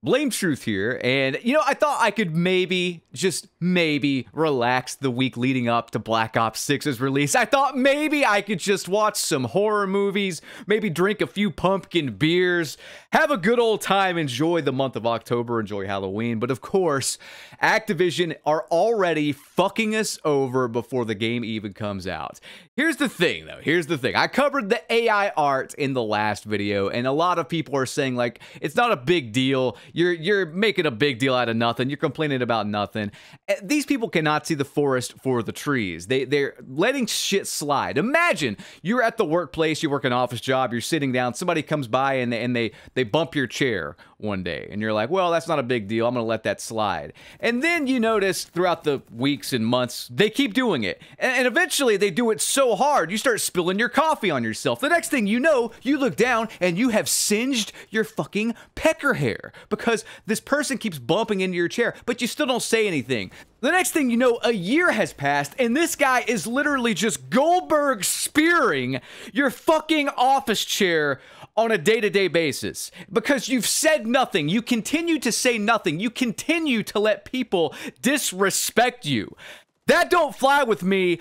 Blame Truth here, and I thought I could maybe, just maybe, relax the week leading up to Black Ops 6's release. I thought maybe I could just watch some horror movies, maybe drink a few pumpkin beers, have a good old time, enjoy the month of October, enjoy Halloween. But of course, Activision are already fucking us over before the game even comes out. Here's the thing, though. Here's the thing. I covered the AI art in the last video, and a lot of people are saying, like, it's not a big deal. You're making a big deal out of nothing. You're complaining about nothing. These people cannot see the forest for the trees. They're letting shit slide. Imagine you're at the workplace, you work an office job, you're sitting down, somebody comes by and they bump your chair one day, and you're like, well, that's not a big deal. I'm going to let that slide. And then you notice throughout the weeks and months, they keep doing it. And eventually they do it so hard, you start spilling your coffee on yourself. The next thing you know, you look down and you have singed your fucking pecker hair because this person keeps bumping into your chair, but you still don't say anything. The next thing you know, a year has passed, and this guy is literally just Goldberg spearing your fucking office chair on a day-to-day basis because you've said nothing. You continue to say nothing. You continue to let people disrespect you. That don't fly with me.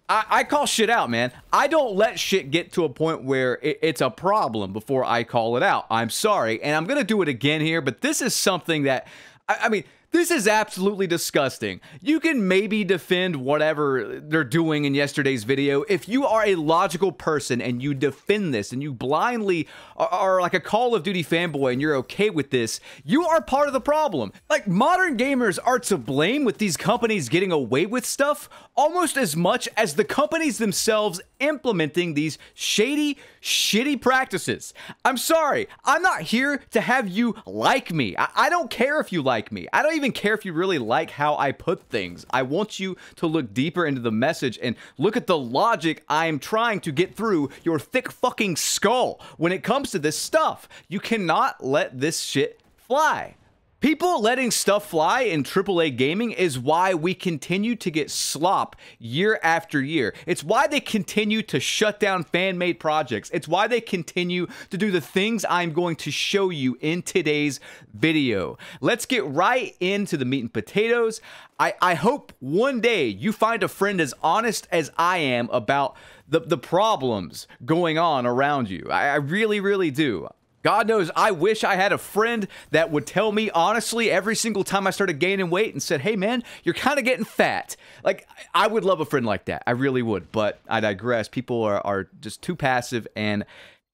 I call shit out, man. I don't let shit get to a point where it's a problem before I call it out. I'm sorry, and I'm gonna do it again here, but this is something that, I mean, this is absolutely disgusting. You can maybe defend whatever they're doing in yesterday's video. If you are a logical person and you defend this and you blindly are like a Call of Duty fanboy and you're okay with this, you are part of the problem. Like, modern gamers are to blame with these companies getting away with stuff almost as much as the companies themselves implementing these shady, shitty practices. I'm sorry. I'm not here to have you like me. I don't care if you like me. I don't even care if you really like how I put things. I want you to look deeper into the message and look at the logic I am trying to get through your thick fucking skull when it comes to this stuff. You cannot let this shit fly. People letting stuff fly in AAA gaming is why we continue to get slop year after year. It's why they continue to shut down fan-made projects. It's why they continue to do the things I'm going to show you in today's video. Let's get right into the meat and potatoes. I hope one day you find a friend as honest as I am about the problems going on around you. I really, really do. God knows, I wish I had a friend that would tell me honestly every single time I started gaining weight and said, hey man, you're kind of getting fat. Like, I would love a friend like that. I really would, but I digress. People are just too passive, and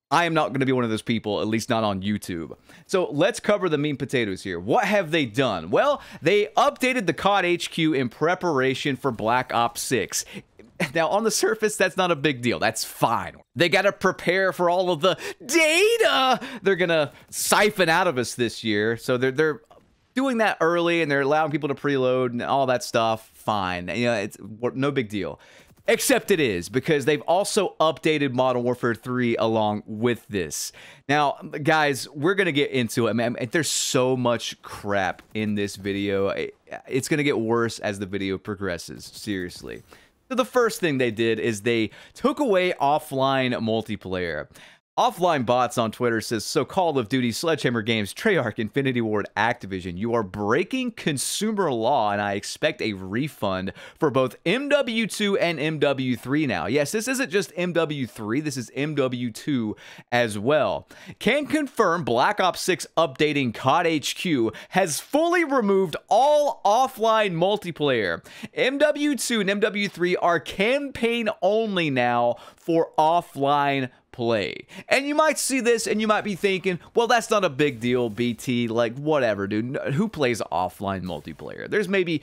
I am not going to be one of those people, at least not on YouTube. So let's cover the meat and potatoes here. What have they done? Well, they updated the COD HQ in preparation for Black Ops 6. Now, on the surface, that's not a big deal. That's fine. They got to prepare for all of the data they're going to siphon out of us this year. So they're doing that early, and they're allowing people to preload and all that stuff. Fine. It's no big deal. Except it is, because they've also updated Modern Warfare 3 along with this. Now, guys, we're going to get into it. Man, there's so much crap in this video. It's going to get worse as the video progresses. Seriously. So the first thing they did is they took away offline multiplayer. Offline Bots on Twitter says, so Call of Duty, Sledgehammer Games, Treyarch, Infinity Ward, Activision, you are breaking consumer law, and I expect a refund for both MW2 and MW3 now. Yes, this isn't just MW3, this is MW2 as well. Can confirm Black Ops 6 updating COD HQ has fully removed all offline multiplayer. MW2 and MW3 are campaign only now for offline play. And you might see this and you might be thinking, well, that's not a big deal, BT. Like, whatever, dude. Who plays offline multiplayer? There's maybe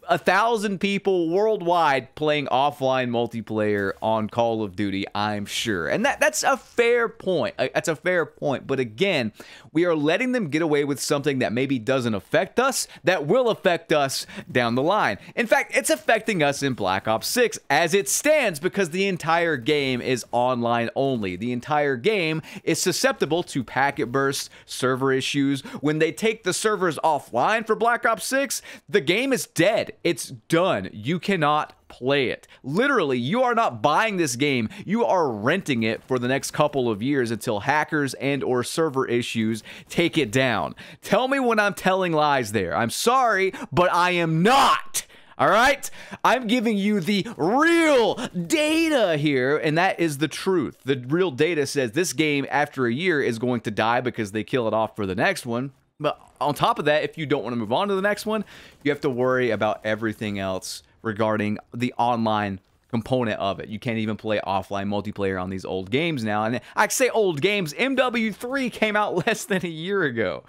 1,000 people worldwide playing offline multiplayer on Call of Duty, I'm sure. And that's a fair point. That's a fair point. But again, we are letting them get away with something that maybe doesn't affect us, that will affect us down the line. In fact, it's affecting us in Black Ops 6 as it stands because the entire game is online only. The entire game is susceptible to packet bursts, server issues. When they take the servers offline for Black Ops 6, the game is dead. dead. It's done. You cannot play it. Literally, you are not buying this game. You are renting it for the next couple of years until hackers and or server issues take it down. Tell me when I'm telling lies there. I'm sorry, but I am not. All right? I'm giving you the real data here, and that is the truth. The real data says this game, after a year, is going to die because they kill it off for the next one. But on top of that, if you don't want to move on to the next one, you have to worry about everything else regarding the online component of it. You can't even play offline multiplayer on these old games now. And I say old games, MW3 came out less than a year ago.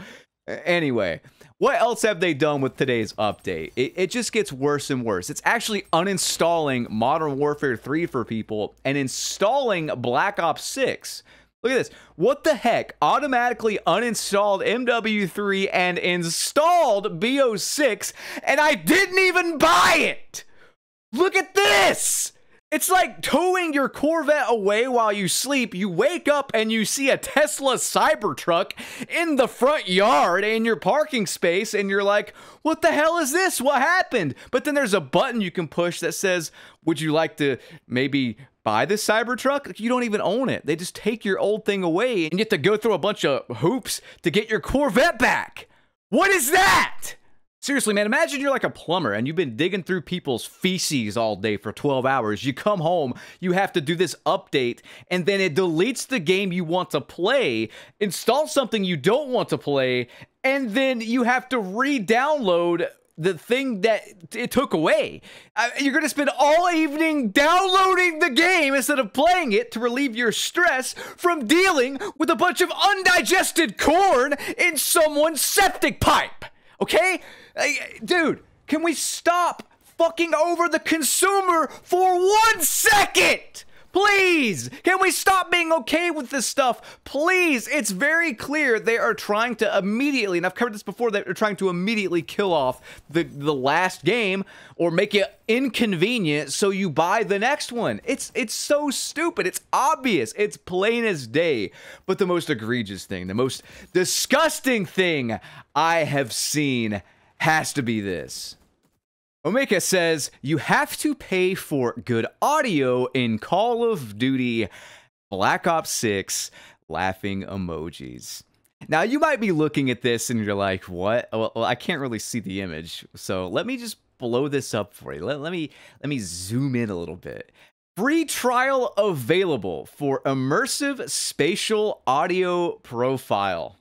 Anyway, what else have they done with today's update? It just gets worse and worse. It's actually uninstalling Modern Warfare 3 for people and installing Black Ops 6. Look at this. What the heck? Automatically uninstalled MW3 and installed BO6, and I didn't even buy it! Look at this! It's like towing your Corvette away while you sleep. You wake up and you see a Tesla Cybertruck in the front yard in your parking space, and you're like, what the hell is this? What happened? But then there's a button you can push that says, would you like to maybe buy this Cybertruck? You don't even own it. They just take your old thing away, and you have to go through a bunch of hoops to get your Corvette back. What is that? Seriously, man, imagine you're like a plumber and you've been digging through people's feces all day for 12 hours. You come home, you have to do this update, and then it deletes the game you want to play, installs something you don't want to play, and then you have to re-download the thing that it took away. You're going to spend all evening downloading the game instead of playing it to relieve your stress from dealing with a bunch of undigested corn in someone's septic pipe. Okay? Dude, can we stop fucking over the consumer for 1 second? Please! Can we stop being okay with this stuff? Please! It's very clear they are trying to immediately, and I've covered this before, they're trying to immediately kill off the last game or make it inconvenient so you buy the next one. It's so stupid. It's obvious. It's plain as day. But the most egregious thing, the most disgusting thing I have seen has to be this. Omega says, you have to pay for good audio in Call of Duty Black Ops 6 laughing emojis. Now, you might be looking at this and you're like, what? Well, I can't really see the image, so let me just blow this up for you. Let me zoom in a little bit. Free trial available for immersive spatial audio profile.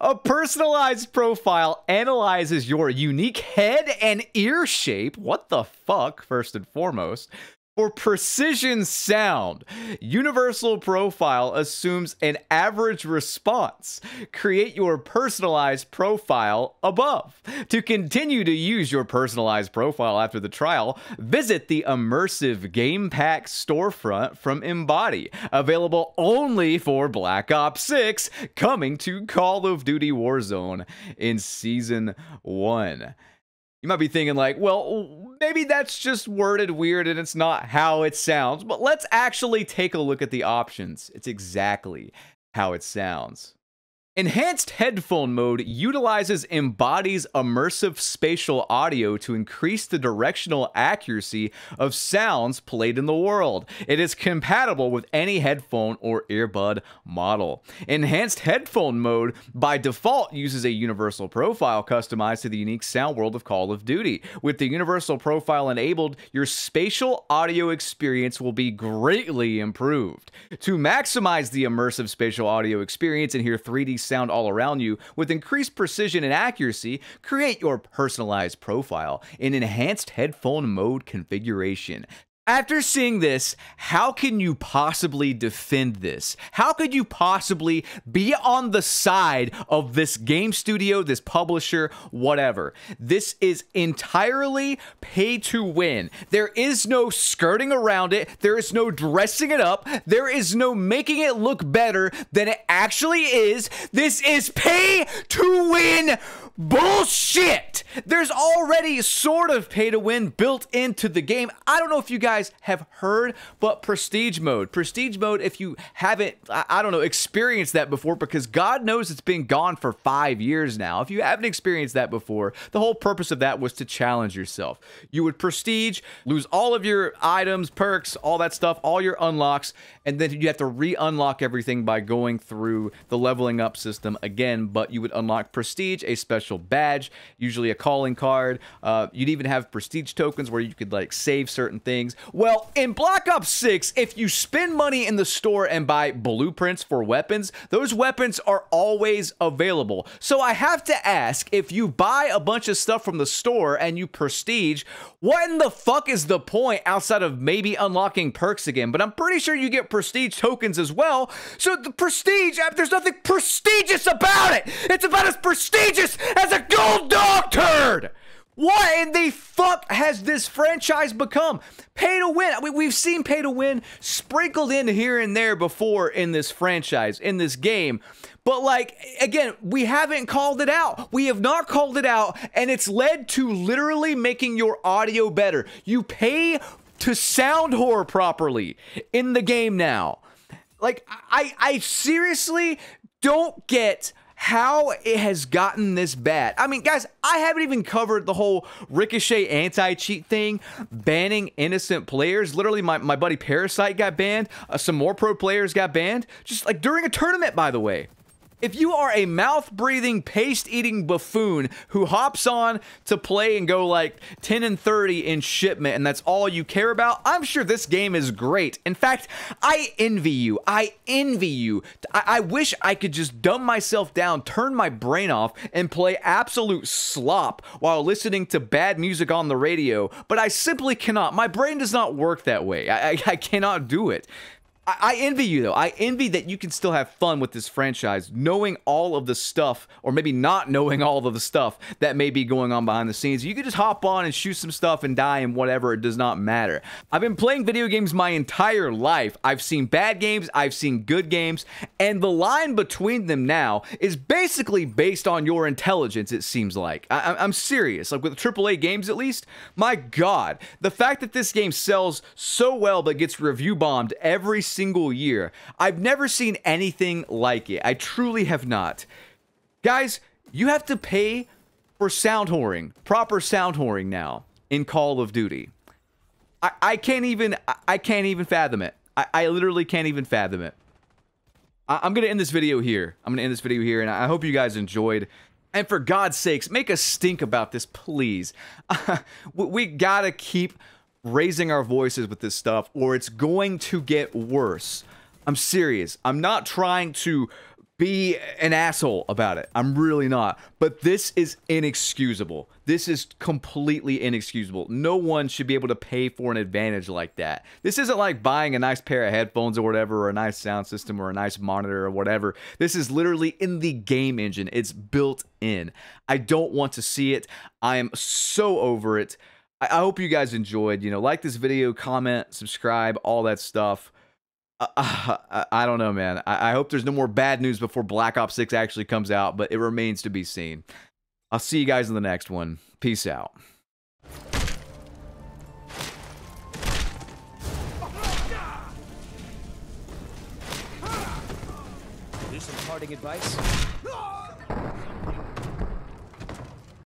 A personalized profile analyzes your unique head and ear shape. What the fuck, first and foremost? For precision sound. Universal profile assumes an average response. Create your personalized profile above. To continue to use your personalized profile after the trial, visit the immersive game pack storefront from Embody. Available only for Black Ops 6, coming to Call of Duty Warzone in Season 1. You might be thinking like, well, maybe that's just worded weird and it's not how it sounds, but let's actually take a look at the options. It's exactly how it sounds. Enhanced headphone mode utilizes Embody's immersive spatial audio to increase the directional accuracy of sounds played in the world. It is compatible with any headphone or earbud model. Enhanced headphone mode by default uses a universal profile customized to the unique sound world of Call of Duty. With the universal profile enabled, your spatial audio experience will be greatly improved. To maximize the immersive spatial audio experience and hear 3D sound all around you with increased precision and accuracy, create your personalized profile in enhanced headphone mode configuration. After seeing this, how can you possibly defend this? How could you possibly be on the side of this game studio, this publisher, whatever? This is entirely pay to win. There is no skirting around it. There is no dressing it up. There is no making it look better than it actually is. This is pay to win bullshit. There's already sort of pay to win built into the game. I don't know if you guys guys have heard, but Prestige Mode. Prestige Mode, if you haven't, I don't know, experienced that before, because God knows it's been gone for 5 years now. If you haven't experienced that before, the whole purpose of that was to challenge yourself. You would prestige, lose all of your items, perks, all that stuff, all your unlocks, and then you have to re-unlock everything by going through the leveling up system again, but you would unlock prestige, a special badge, usually a calling card. You'd even have prestige tokens where you could like save certain things. Well, in Black Ops 6, if you spend money in the store and buy blueprints for weapons, those weapons are always available. So I have to ask, if you buy a bunch of stuff from the store and you prestige, what in the fuck is the point outside of maybe unlocking perks again? But I'm pretty sure you get prestige tokens as well. So the prestige, there's nothing prestigious about it. It's about as prestigious as a gold dog turd. What in the fuck has this franchise become? Pay to win. I mean, we've seen pay to win sprinkled in here and there before in this franchise, in this game. But like, again, we haven't called it out. We have not called it out, and it's led to literally making your audio better. You pay to sound whore properly in the game now. Like, I seriously don't get how it has gotten this bad. I mean, guys, I haven't even covered the whole Ricochet anti-cheat thing, banning innocent players. Literally, my buddy Parasite got banned. Some more pro players got banned. Just like during a tournament, by the way. If you are a mouth-breathing, paste-eating buffoon who hops on to play and go like 10 and 30 in shipment, and that's all you care about, I'm sure this game is great. In fact, I envy you. I envy you. I wish I could just dumb myself down, turn my brain off, and play absolute slop while listening to bad music on the radio, but I simply cannot. My brain does not work that way. I cannot do it. I envy you, though. I envy that you can still have fun with this franchise, knowing all of the stuff, or maybe not knowing all of the stuff that may be going on behind the scenes. You can just hop on and shoot some stuff and die and whatever. It does not matter. I've been playing video games my entire life. I've seen bad games. I've seen good games. And the line between them now is basically based on your intelligence, it seems like. I'm serious. Like with AAA games, at least. My God. The fact that this game sells so well but gets review bombed every single year. I've never seen anything like it. I truly have not. Guys, you have to pay for sound whoring, proper sound whoring now in Call of Duty. I can't even fathom it. I literally can't even fathom it. I'm gonna end this video here. And I hope you guys enjoyed. And for God's sakes, make a stink about this, please. We gotta keep raising our voices with this stuff, or it's going to get worse. I'm serious. I'm not trying to be an asshole about it. I'm really not. But this is inexcusable. This is completely inexcusable. No one should be able to pay for an advantage like that. This isn't like buying a nice pair of headphones or whatever, or a nice sound system or a nice monitor or whatever. This is literally in the game engine. It's built in. I don't want to see it. I am so over it. I hope you guys enjoyed. You know, like this video, comment, subscribe, all that stuff. I don't know, man. I hope there's no more bad news before Black Ops 6 actually comes out, but it remains to be seen. I'll see you guys in the next one. Peace out. Need some parting advice?